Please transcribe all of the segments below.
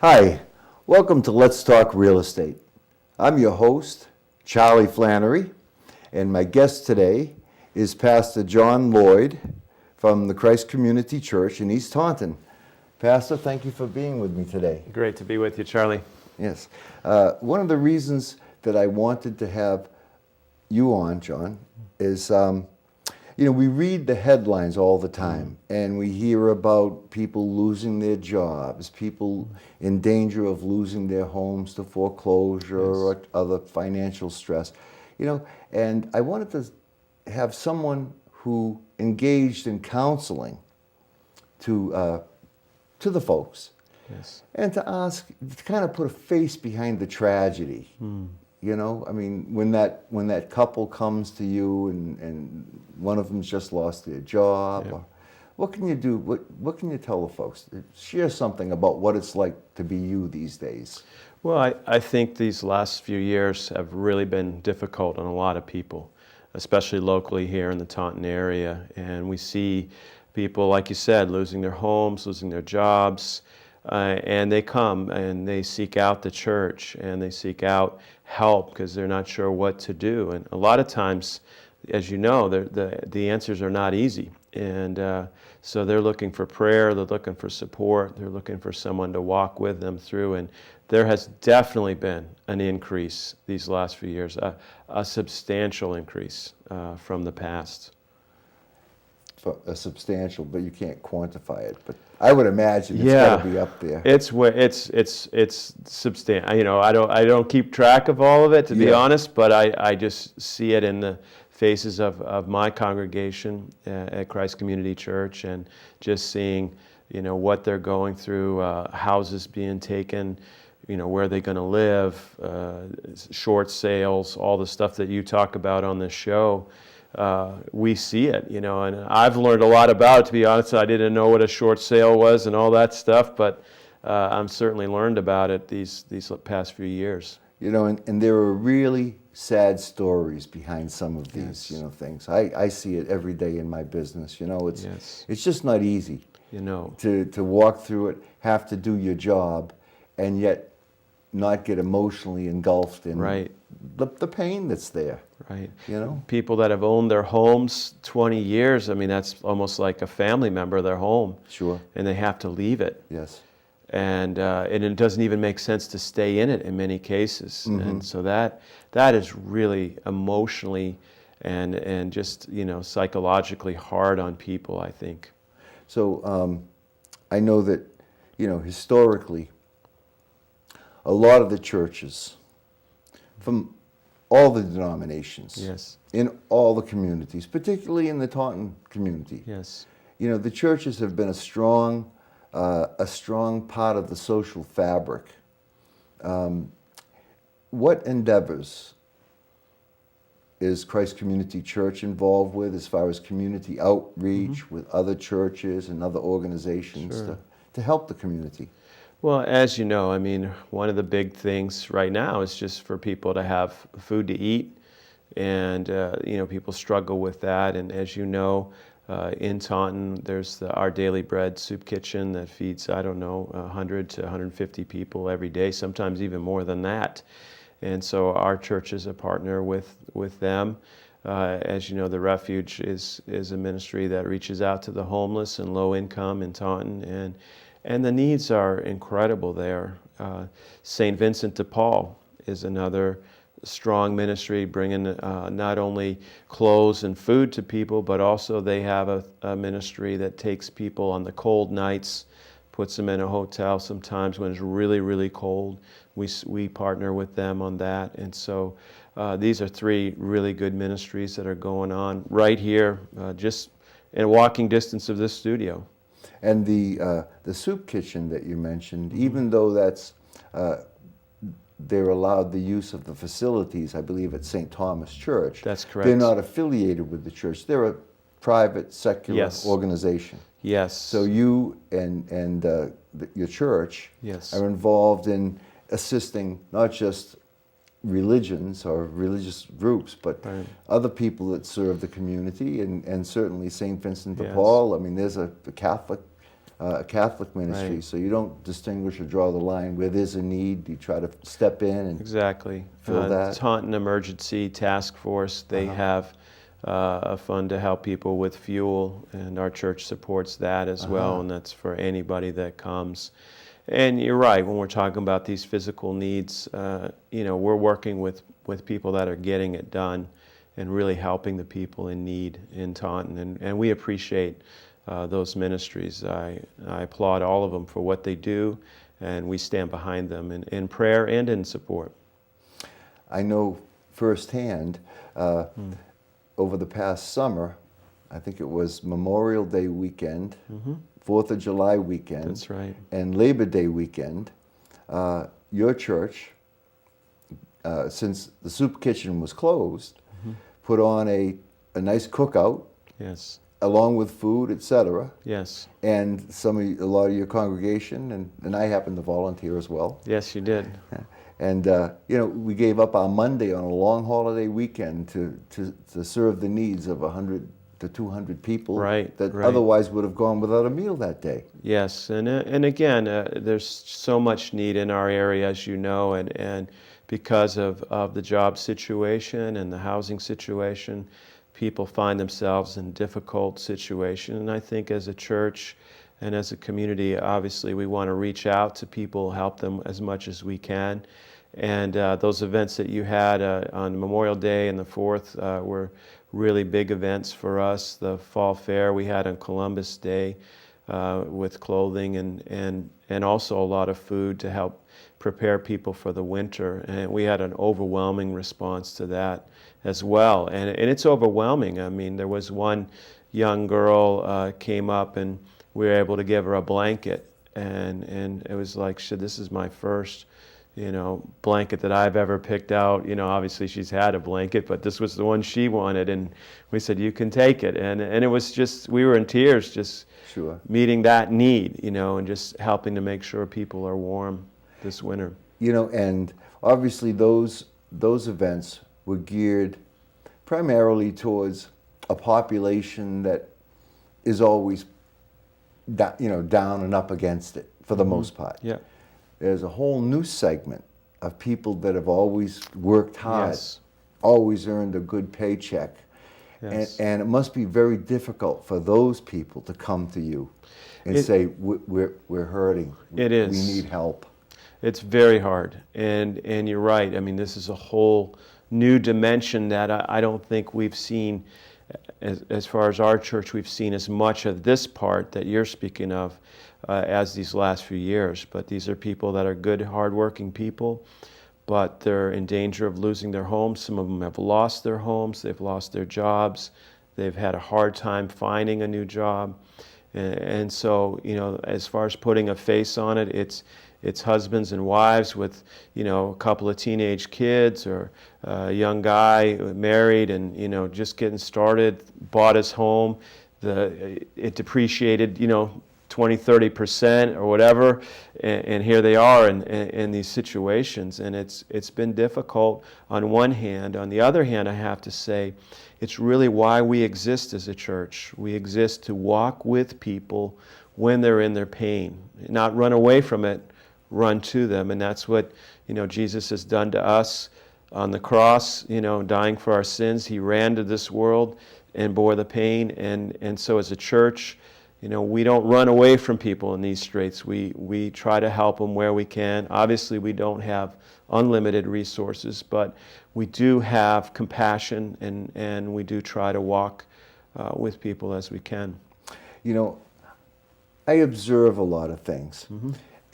Hi, welcome to Let's Talk Real Estate. I'm your host, Charlie Flannery, and my guest today is Pastor John Lloyd from the Christ Community Church in East Taunton. Pastor, thank you for being with me today. Great to be with you, Charlie. Yes. One of the reasons that I wanted to have you on, John, is we read the headlines all the time, and we hear about people losing their jobs, people in danger of losing their homes to foreclosure or other financial stress. And I wanted to have someone who engaged in counseling to the folks, and to kind of put a face behind the tragedy. When that couple comes to you and one of them's just lost their job, or what can you do? What can you tell the folks? Share something about what it's like to be you these days. Well, I think these last few years have really been difficult on a lot of people, especially locally here in the Taunton area. And we see people, like you said, losing their homes, losing their jobs, and they come and they seek out the church and they seek out help because they're not sure what to do. And a lot of times, as you know, the answers are not easy. And so they're looking for prayer, they're looking for support, they're looking for someone to walk with them through. And there has definitely been an increase these last few years, a substantial increase from the past. A substantial, but you can't quantify it. But I would imagine it's got to be up there. It's substantial. I don't keep track of all of it, to be honest, but I just see it in the faces of my congregation at Christ Community Church, and just seeing what they're going through, houses being taken, where they're going to live, short sales, all the stuff that you talk about on this show. We see it, and I've learned a lot about it, to be honest. I didn't know what a short sale was and all that stuff, but I'm certainly learned about it these past few years. And there are really sad stories behind some of these, things. I see it every day in my business. It's just not easy, to walk through it, have to do your job, and yet not get emotionally engulfed in the pain that's there. Right. People that have owned their homes 20 years, that's almost like a family member of their home. Sure. And they have to leave it. Yes. And it doesn't even make sense to stay in it in many cases. Mm-hmm. And so that is really emotionally and just, psychologically hard on people, I think. So I know that, historically, a lot of the churches from all the denominations, in all the communities, particularly in the Taunton community, the churches have been a strong part of the social fabric. What endeavors is Christ Community Church involved with as far as community outreach with other churches and other organizations to help the community? Well, as you know, one of the big things right now is just for people to have food to eat, and people struggle with that. And as you know, in Taunton, there's Our Daily Bread soup kitchen that feeds 100 to 150 people every day, sometimes even more than that. And so our church is a partner with them. As you know, the Refuge is a ministry that reaches out to the homeless and low income in Taunton, and the needs are incredible there. St. Vincent de Paul is another strong ministry, bringing not only clothes and food to people, but also they have a ministry that takes people on the cold nights, puts them in a hotel sometimes when it's really, really cold. We partner with them on that. And so these are three really good ministries that are going on right here, just in a walking distance of this studio. And the soup kitchen that you mentioned, even though that's they're allowed the use of the facilities, I believe, at St. Thomas Church. That's correct. They're not affiliated with the church. They're a private, secular organization. Yes. So you and your church are involved in assisting not just religions or religious groups, but other people that serve the community, and certainly St. Vincent de Paul. There's a Catholic a Catholic ministry, Right. so you don't distinguish or draw the line. Where there's a need, you try to step in and Exactly. fill that. Taunton Emergency Task Force, they have a fund to help people with fuel, and our church supports that as well, and that's for anybody that comes. And you're right, when we're talking about these physical needs, we're working with people that are getting it done and really helping the people in need in Taunton, and we appreciate those ministries. I applaud all of them for what they do, and we stand behind them in prayer and in support. I know firsthand, over the past summer, I think it was Memorial Day weekend, 4th of July weekend, That's right. and Labor Day weekend, your church, since the soup kitchen was closed, put on a nice cookout, Yes. along with food, etc. Yes. And a lot of your congregation, and I happened to volunteer as well. Yes, you did. And we gave up our Monday on a long holiday weekend to serve the needs of 100 to 200 people that otherwise would have gone without a meal that day. Yes, and again, there's so much need in our area, as you know, and because of the job situation and the housing situation, people find themselves in difficult situation. And I think as a church and as a community, obviously we want to reach out to people, help them as much as we can. And those events that you had on Memorial Day and the 4th were really big events for us. The Fall Fair we had on Columbus Day with clothing and also a lot of food to help prepare people for the winter. And we had an overwhelming response to that as well. And it's overwhelming. I mean, there was one young girl came up and we were able to give her a blanket. And it was like, shit, this is my first blanket that I've ever picked out. Obviously she's had a blanket, but this was the one she wanted, and we said, you can take it. And it was just, we were in tears just meeting that need, and just helping to make sure people are warm this winter. And obviously those events were geared primarily towards a population that is always down and up against it for the most part. Yeah. There's a whole new segment of people that have always worked hard, Yes. always earned a good paycheck. Yes. And it must be very difficult for those people to come to you and say, we're hurting. It is. We need help. It's very hard. And you're right. I mean, this is a whole new dimension that I don't think we've seen, as far as our church, we've seen as much of this part that you're speaking of as these last few years. But these are people that are good, hardworking people, but they're in danger of losing their homes. Some of them have lost their homes. They've lost their jobs. They've had a hard time finding a new job. And so, as far as putting a face on it, it's husbands and wives with, a couple of teenage kids, or a young guy married and, just getting started, bought his home. It depreciated, 20-30% or whatever, and here they are in these situations, and it's been difficult on one hand. On the other hand, I have to say, it's really why we exist as a church. We exist to walk with people when they're in their pain, not run away from it, run to them. And that's what Jesus has done to us on the cross, dying for our sins. He ran to this world and bore the pain, and so as a church, we don't run away from people in these straits. We try to help them where we can. Obviously, we don't have unlimited resources, but we do have compassion, and we do try to walk with people as we can. I observe a lot of things,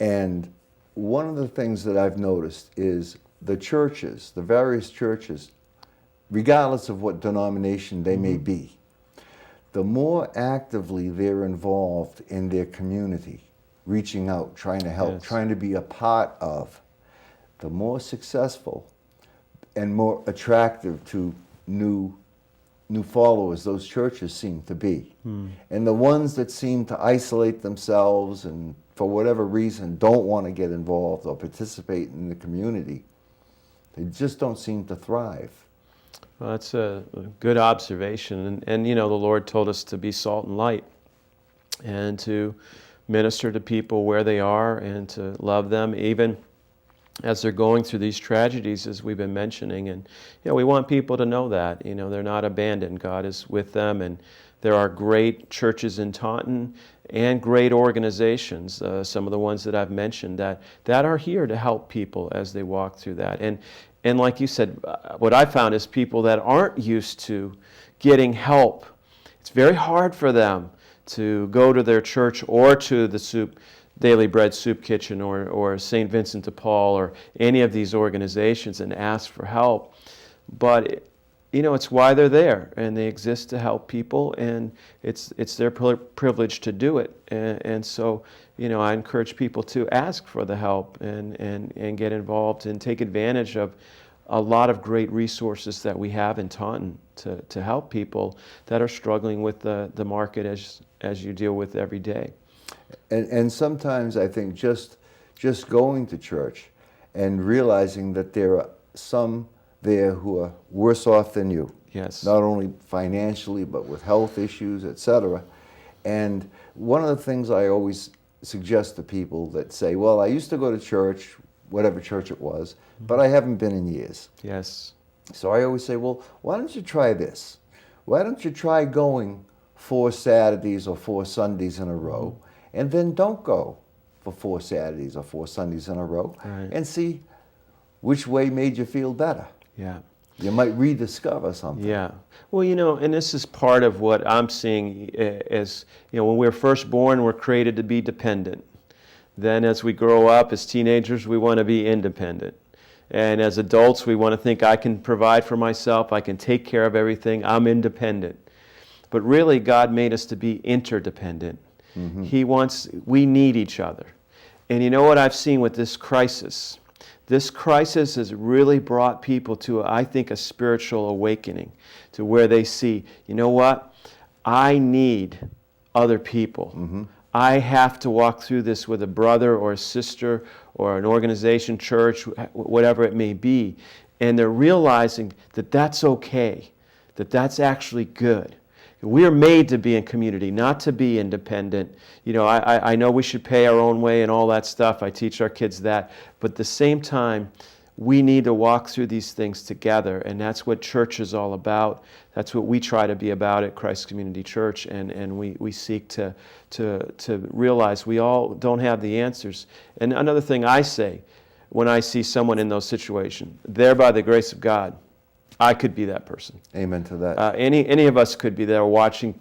and one of the things that I've noticed is the churches, the various churches, regardless of what denomination they may be, the more actively they're involved in their community, reaching out, trying to help, trying to be a part of, the more successful and more attractive to new followers those churches seem to be. And the ones that seem to isolate themselves and for whatever reason don't want to get involved or participate in the community, they just don't seem to thrive. Well, that's a good observation. And the Lord told us to be salt and light and to minister to people where they are and to love them, even as they're going through these tragedies, as we've been mentioning. And we want people to know that they're not abandoned. God is with them, and there are great churches in Taunton and great organizations, some of the ones that I've mentioned, that are here to help people as they walk through that. And like you said, what I found is people that aren't used to getting help, it's very hard for them to go to their church or to the Daily Bread Soup Kitchen or St. Vincent de Paul or any of these organizations and ask for help. But it's why they're there, and they exist to help people, and it's their privilege to do it. And so, I encourage people to ask for the help and get involved and take advantage of a lot of great resources that we have in Taunton to help people that are struggling with the market as you deal with every day. And sometimes I think just going to church and realizing that there are some there who are worse off than you. Yes. Not only financially, but with health issues, etc. And one of the things I always suggest to people that say, well, I used to go to church, whatever church it was, but I haven't been in years. Yes. So I always say, well, why don't you try this? Why don't you try going 4 Saturdays or 4 Sundays in a row, and then don't go for 4 Saturdays or 4 Sundays in a row, Right. and see which way made you feel better. Yeah. You might rediscover something. Yeah. Well, and this is part of what I'm seeing as, when we're first born, we're created to be dependent. Then as we grow up, as teenagers, we want to be independent. And as adults, we want to think, I can provide for myself, I can take care of everything, I'm independent. But really, God made us to be interdependent. Mm-hmm. We need each other. And you know what I've seen with this crisis? This crisis has really brought people to, I think, a spiritual awakening, to where they see, you know what? I need other people. Mm-hmm. I have to walk through this with a brother or a sister or an organization, church, whatever it may be. And they're realizing that that's okay, that that's actually good. We are made to be in community, not to be independent. I know we should pay our own way and all that stuff. I teach our kids that. But at the same time, we need to walk through these things together. And that's what church is all about. That's what we try to be about at Christ Community Church. And we seek to realize we all don't have the answers. And another thing I say when I see someone in those situations, there by the grace of God, I could be that person. Amen to that. Any of us could be there watching,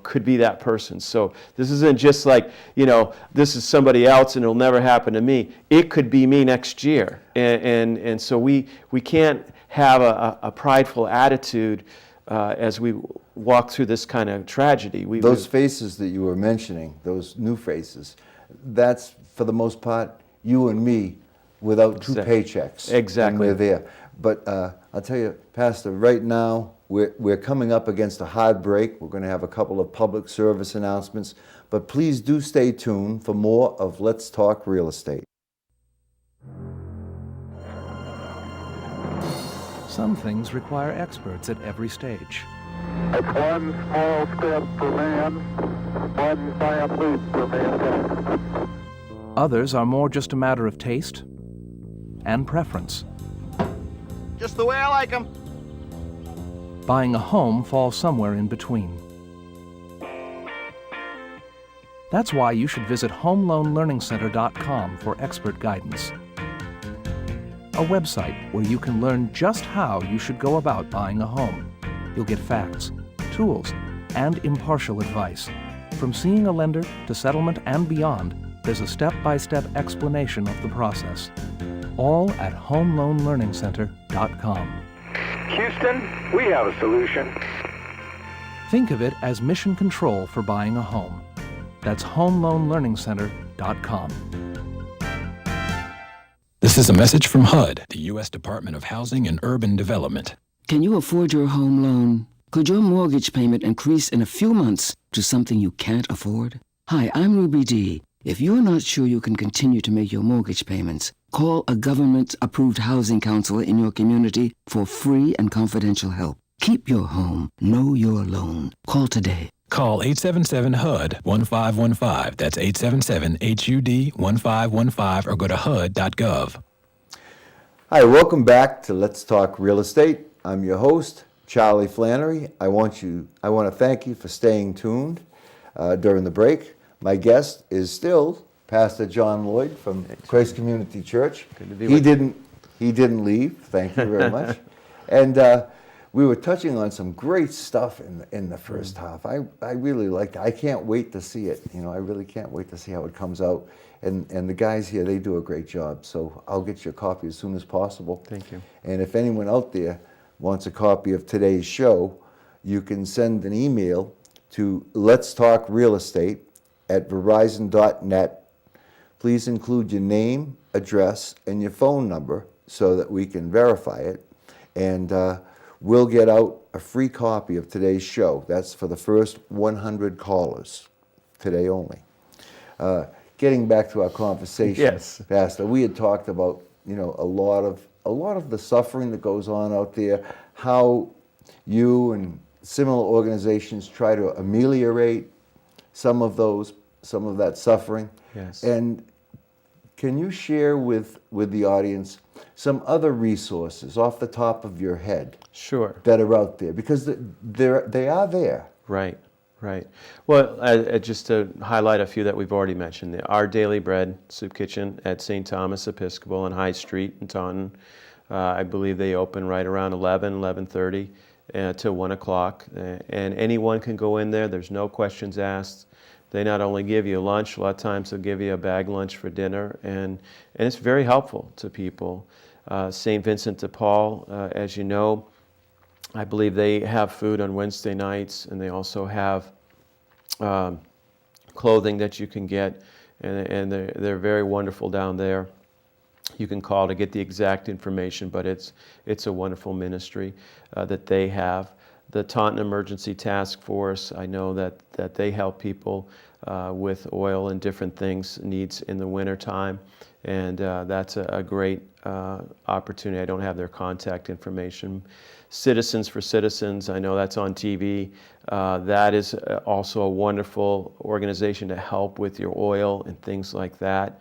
could be that person. So this isn't just like, this is somebody else and it'll never happen to me. It could be me next year. And so we can't have a prideful attitude as we walk through this kind of tragedy. Those faces that you were mentioning, those new faces, that's for the most part you and me without 2 paychecks. Exactly. And we're there. But I'll tell you, Pastor, right now we're coming up against a hard break. We're going to have a couple of public service announcements. But please do stay tuned for more of Let's Talk Real Estate. Some things require experts at every stage. It's one small step for man, one giant leap for mankind. Others are more just a matter of taste and preference. Just the way I like them. Buying a home falls somewhere in between. That's why you should visit HomeLoanLearningCenter.com for expert guidance. A website where you can learn just how you should go about buying a home. You'll get facts, tools, and impartial advice. From seeing a lender to settlement and beyond, there's a step-by-step explanation of the process. All at HomeLoanLearningCenter.com. Houston, we have a solution. Think of it as mission control for buying a home. That's HomeLoanLearningCenter.com. This is a message from HUD, the U.S. Department of Housing and Urban Development. Can you afford your home loan? Could your mortgage payment increase in a few months to something you can't afford? Hi, I'm Ruby D. If you're not sure you can continue to make your mortgage payments, call a government-approved housing counselor in your community for free and confidential help. Keep your home. Know your loan. Call today. Call 877-HUD-1515. That's 877-HUD-1515 or go to HUD.gov. Hi, welcome back to Let's Talk Real Estate. I'm your host, Charlie Flannery. I want to thank you for staying tuned during the break. My guest is still Pastor John Lloyd from Christ Community Church. Good to be with you. He didn't leave. Thank you very much. And we were touching on some great stuff in the first half. I really liked it. I can't wait to see it. I really can't wait to see how it comes out. And the guys here, they do a great job. So I'll get you a copy as soon as possible. Thank you. And if anyone out there wants a copy of today's show, you can send an email to letstalkrealestate@verizon.net. Please include your name, address, and your phone number so that we can verify it. And we'll get out a free copy of today's show. That's for the first 100 callers, today only. Getting back to our conversation, Yes. Pastor, we had talked about a lot of the suffering that goes on out there, how you and similar organizations try to ameliorate some of that suffering. Yes. And can you share with the audience some other resources off the top of your head Sure. that are out there? Because they are there. Right. Well, just to highlight a few that we've already mentioned, Our Daily Bread Soup Kitchen at St. Thomas Episcopal on High Street in Taunton. I believe they open right around 11:30 till 1 o'clock. And anyone can go in there. There's no questions asked. They not only give you lunch, a lot of times they'll give you a bag lunch for dinner, and it's very helpful to people. St. Vincent de Paul, as you know, I believe they have food on Wednesday nights, and they also have clothing that you can get, and they're very wonderful down there. You can call to get the exact information, but it's a wonderful ministry that they have. The Taunton Emergency Task Force, I know that they help people with oil and different things, needs in the wintertime, and that's a great opportunity. I don't have their contact information. Citizens for Citizens, I know that's on TV. That is also a wonderful organization to help with your oil and things like that.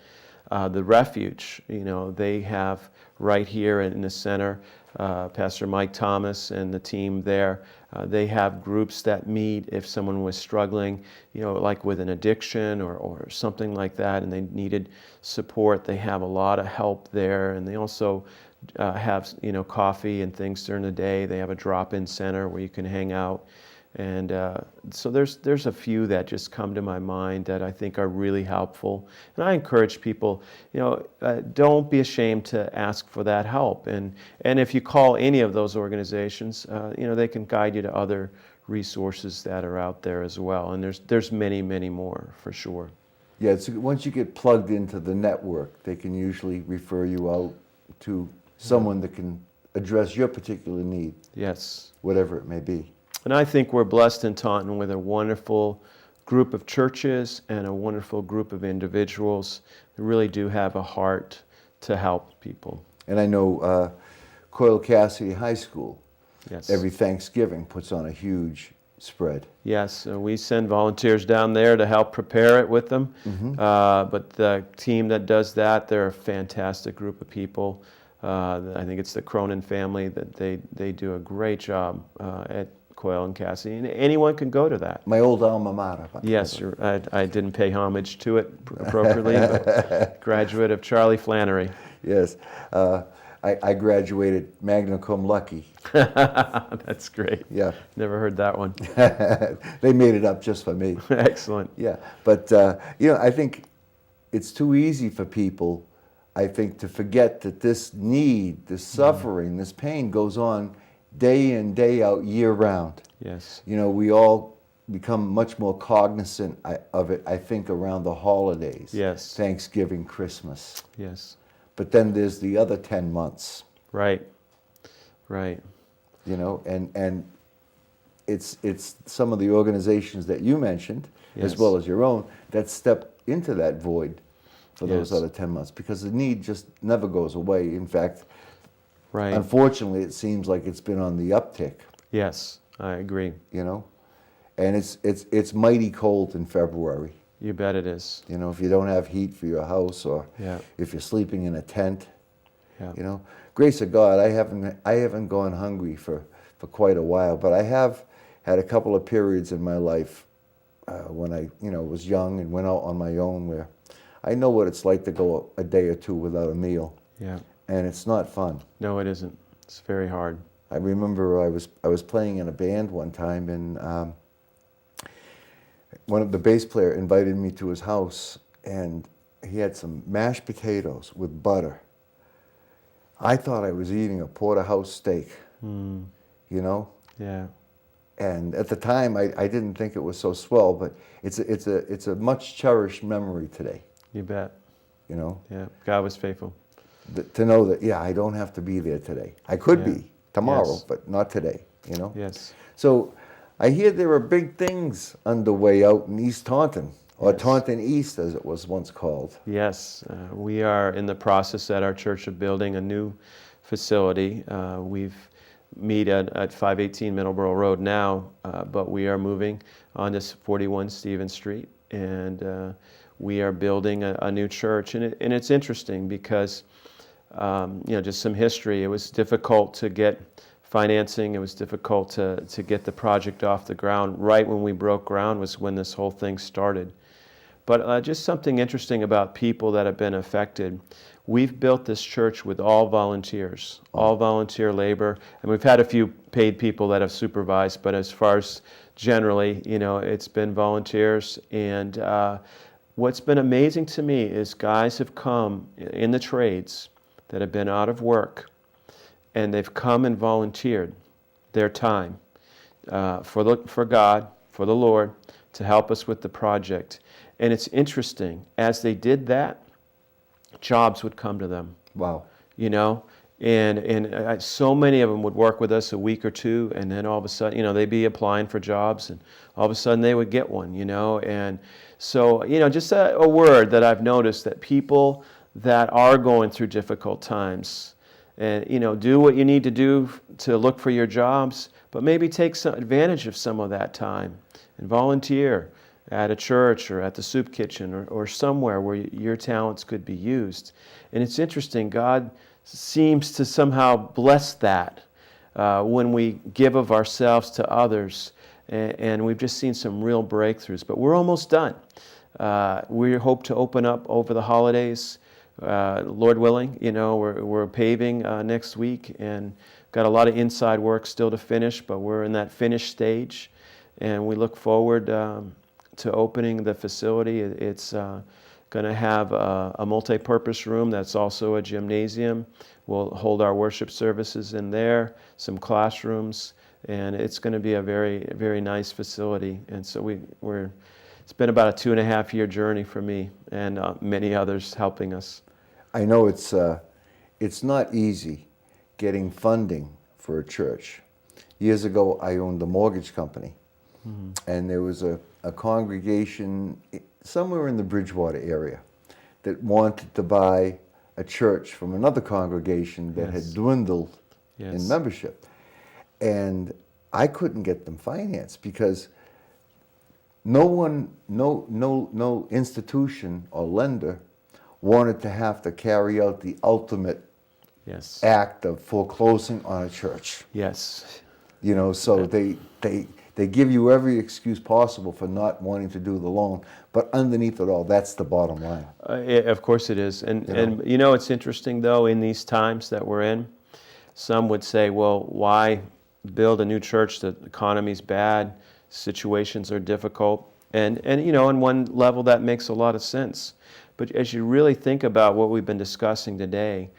The Refuge, they have right here in the center, Pastor Mike Thomas and the team there, they have groups that meet if someone was struggling, like with an addiction or something like that, and they needed support. They have a lot of help there, and they also have coffee and things during the day. They have a drop-in center where you can hang out. And so there's a few that just come to my mind that I think are really helpful. And I encourage people, don't be ashamed to ask for that help. And if you call any of those organizations, they can guide you to other resources that are out there as well. And there's many, many more for sure. Yeah, once you get plugged into the network, they can usually refer you out to someone that can address your particular need. Yes. Whatever it may be. And I think we're blessed in Taunton with a wonderful group of churches and a wonderful group of individuals that really do have a heart to help people. And I know Coyle Cassidy High School, Yes. every Thanksgiving puts on a huge spread. Yes, we send volunteers down there to help prepare it with them. Mm-hmm. But the team that does that, they're a fantastic group of people. I think it's the Cronin family that they do a great job at Coyle and Cassidy, and anyone can go to that. My old alma mater. Yes, I didn't pay homage to it appropriately, but graduate of Charlie Flannery. Yes, I graduated magna cum laude. That's great. Yeah. Never heard that one. They made it up just for me. Excellent. Yeah, but I think it's too easy for people, I think, to forget that this need, this suffering, this pain goes on day in, day out, year round. Yes. We all become much more cognizant of it, I think, around the holidays. Yes. Thanksgiving, Christmas. Yes. But then there's the other 10 months. Right. And it's some of the organizations that you mentioned, as Yes. well as your own, that step into that void for those Yes. other 10 months, because the need just never goes away. In fact, Right. unfortunately, it seems like it's been on the uptick, Yes, I agree. And it's mighty cold in February. You bet it is. You know, if you don't have heat for your house, or Yeah. if you're sleeping in a tent, Yeah. you know. Grace of God, I haven't gone hungry for quite a while, but I have had a couple of periods in my life when I, was young and went out on my own, where I know what it's like to go a day or two without a meal, Yeah. and it's not fun. No, it isn't. It's very hard. I remember I was playing in a band one time, and one of the bass player invited me to his house, and he had some mashed potatoes with butter. I thought I was eating a porterhouse steak, you know. Yeah. And at the time, I didn't think it was so swell, but it's a much cherished memory today, You bet. you know. Yeah. God was faithful. To know that, yeah, I don't have to be there today. I could Yeah. be tomorrow, Yes. but not today, you know. Yes. So I hear there are big things underway out in East Taunton, or Yes. Taunton East as it was once called. Yes, we are in the process at our church of building a new facility. We've meet at 518 Middleborough Road now, but we are moving on this 41 Stevens Street, and we are building a new church. And it's interesting because, just some history. It was difficult to get financing. It was difficult to get the project off the ground. Right when we broke ground was when this whole thing started. But just something interesting about people that have been affected. We've built this church with all volunteers, all volunteer labor, and we've had a few paid people that have supervised, but as far as generally, it's been volunteers. And what's been amazing to me is guys have come in the trades that have been out of work, and they've come and volunteered their time for God, for the Lord, to help us with the project. And it's interesting, as they did that, jobs would come to them. Wow. And so many of them would work with us a week or two, and then all of a sudden, they'd be applying for jobs, and all of a sudden they would get one, And so, just a word that I've noticed, that people that are going through difficult times, and, do what you need to do to look for your jobs, but maybe take some advantage of some of that time and volunteer at a church or at the soup kitchen or somewhere where your talents could be used. And it's interesting, God seems to somehow bless that when we give of ourselves to others. And we've just seen some real breakthroughs. But we're almost done. We hope to open up over the holidays, Lord willing. We're paving next week, and got a lot of inside work still to finish, but we're in that finish stage. And we look forward to opening the facility. It's going to have a multi-purpose room that's also a gymnasium. We'll hold our worship services in there, some classrooms, and it's going to be a very, very nice facility. And so it's been about a 2.5-year journey for me and many others helping us. I know it's not easy getting funding for a church. Years ago, I owned a mortgage company. And there was a congregation somewhere in the Bridgewater area that wanted to buy a church from another congregation that had dwindled in membership. And I couldn't get them financed because no institution or lender wanted to have to carry out the ultimate act of foreclosing on a church. Yes. So they give you every excuse possible for not wanting to do the loan, but underneath it all, that's the bottom line. Of course it is. And it's interesting, though, in these times that we're in, some would say, well, why build a new church? The economy's bad, situations are difficult. And on one level, that makes a lot of sense. But as you really think about what we've been discussing today,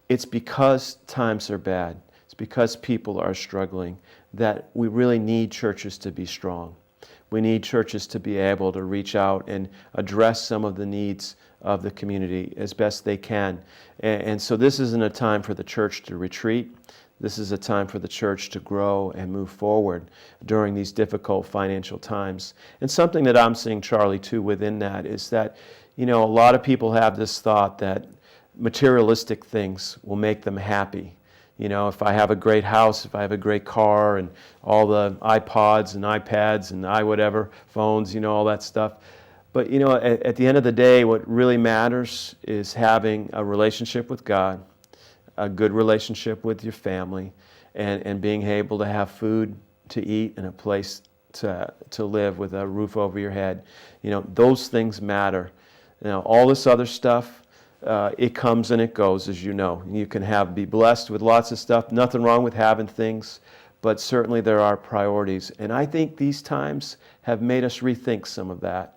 it's because times are bad. It's because people are struggling that we really need churches to be strong. We need churches to be able to reach out and address some of the needs of the community as best they can. And so this isn't a time for the church to retreat. This is a time for the church to grow and move forward during these difficult financial times. And something that I'm seeing, Charlie, too, within that is that, a lot of people have this thought that materialistic things will make them happy. if I have a great house, if I have a great car, and all the iPods and iPads and whatever phones, all that stuff. But at the end of the day, what really matters is having a relationship with God, a good relationship with your family, and being able to have food to eat and a place to live with a roof over your head. Those things matter. All this other stuff, it comes and it goes, as you know. You can be blessed with lots of stuff. Nothing wrong with having things, but certainly there are priorities. And I think these times have made us rethink some of that.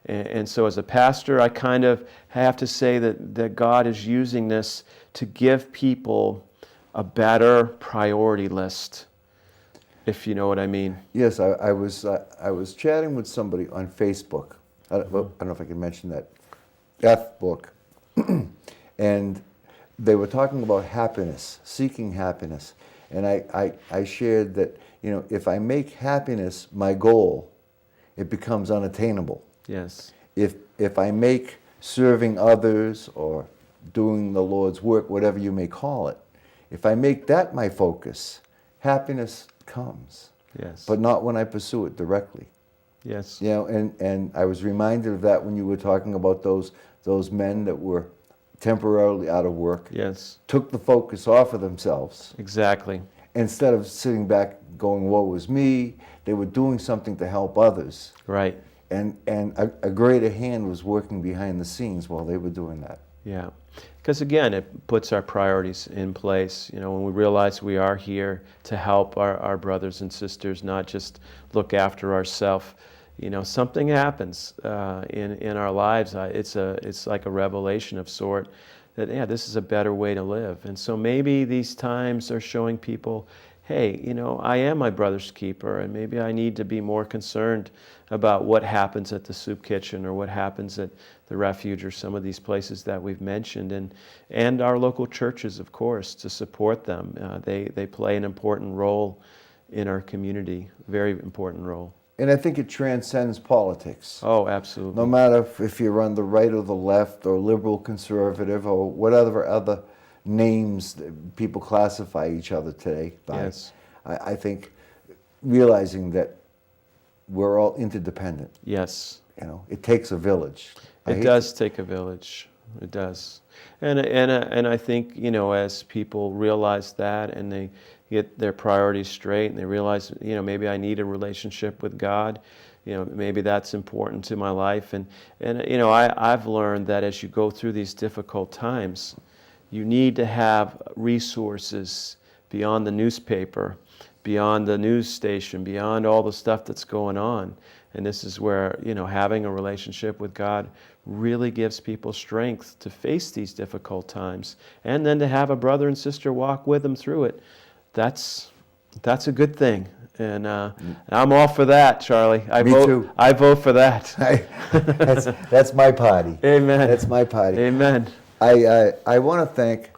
And so as a pastor, I kind of have to say that God is using this to give people a better priority list, if you know what I mean. Yes, I was chatting with somebody on Facebook. I don't know if I can mention that. F-book. And they were talking about happiness, seeking happiness. And I shared that, if I make happiness my goal, it becomes unattainable. Yes. If I make serving others or doing the Lord's work, whatever you may call it, if I make that my focus, happiness comes. Yes. But not when I pursue it directly. Yes. And I was reminded of that when you were talking about those men that were temporarily out of work. Yes. Took the focus off of themselves. Exactly. Instead of sitting back going, woe is me, they were doing something to help others. Right. And a greater hand was working behind the scenes while they were doing that. Yeah. Because again, it puts our priorities in place. When we realize we are here to help our brothers and sisters, not just look after ourselves. Something happens in our lives. It's like a revelation of sort that, this is a better way to live. And so maybe these times are showing people, hey, I am my brother's keeper, and maybe I need to be more concerned about what happens at the soup kitchen or what happens at the refuge or some of these places that we've mentioned, and our local churches, of course, to support them. They play an important role in our community, very important role. And I think it transcends politics. Oh, absolutely. No matter if you're on the right or the left or liberal, conservative, or whatever other names that people classify each other today by. Yes. I think realizing that we're all interdependent. Yes. It takes a village. It does take a village. It does. And I think, as people realize that and they get their priorities straight and they realize, maybe I need a relationship with God, maybe that's important to my life. And I've learned that as you go through these difficult times, you need to have resources beyond the newspaper, beyond the news station, beyond all the stuff that's going on. And this is where, having a relationship with God really gives people strength to face these difficult times. And then to have a brother and sister walk with them through it, that's a good thing. And I'm all for that, Charlie. Me too. I vote for that. That's my party. Amen. That's my party. Amen. I want to thank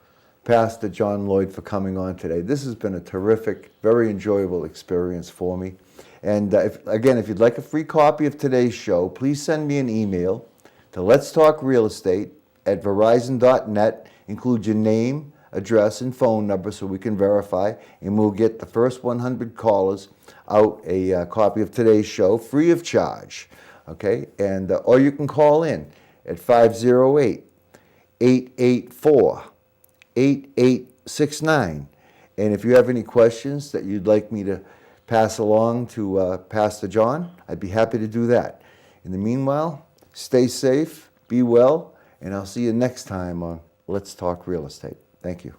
Pastor John Lloyd for coming on today. This has been a terrific, very enjoyable experience for me. And if you'd like a free copy of today's show, please send me an email to letstalkrealestate@verizon.net. Include your name, address, and phone number so we can verify, and we'll get the first 100 callers out a copy of today's show free of charge. Okay? And or you can call in at 508-884-8869. And if you have any questions that you'd like me to pass along to Pastor John, I'd be happy to do that. In the meanwhile, stay safe, be well, and I'll see you next time on Let's Talk Real Estate. Thank you.